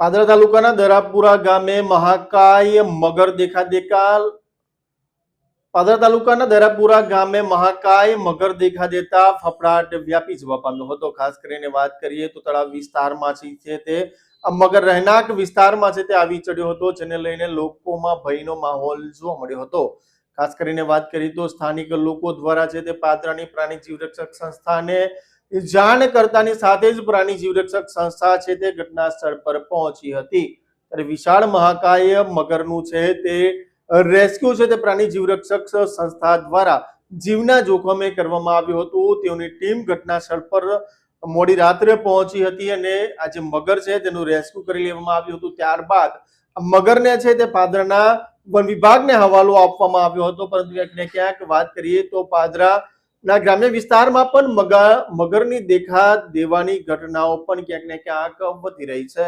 પાદરા તાલુકાના દરાપુરા ગામે મહાકાય મગર દેખાદેતા પાદરા તાલુકાના દરાપુરા ગામે મહાકાય મગર દેખા દેતા ફફડાટ વ્યાપી જવા પામ્યો હતો। ખાસ કરીને વાત કરીએ તો તળાવ વિસ્તારમાં છે તે મગર રહેણાંક વિસ્તારમાં છે તે આવી ચડ્યો હતો, જેને લઈને લોકોમાં ભયનો માહોલ જોવા મળ્યો હતો। ખાસ કરીને વાત કરીએ તો સ્થાનિક લોકો દ્વારા છે તે પાદરાની પ્રાણી જીવરક્ષક સંસ્થાને જાણ કરતાની સાથે જ પ્રાણી જીવરક્ષક સંસ્થા છે તે ઘટના સ્થળ પર પહોંચી હતી। ત્યારે વિશાળ મહાકાય મગરનું છે તે રેસ્ક્યુ છે તે પ્રાણી જીવરક્ષક સંસ્થા દ્વારા જીવના જોખમે કરવામાં આવ્યું હતું। તેઓની ટીમ ઘટના સ્થળ પર મોડી રાત્રે પહોંચી હતી અને આ જે મગર છે તેનું રેસ્ક્યુ કરી લેવામાં આવ્યું હતું। ત્યારબાદ મગરને છે તે પાદરાના વન વિભાગને હવાલો આપવામાં આવ્યો હતો। પરંતુ ક્યાંક ને ક્યાંક વાત કરીએ તો પાદરાના ગ્રામ્ય વિસ્તારમાં પણ મગરની દેખા દેવાની ઘટનાઓ પણ ક્યાંક ને ક્યાંક વધી રહી છે।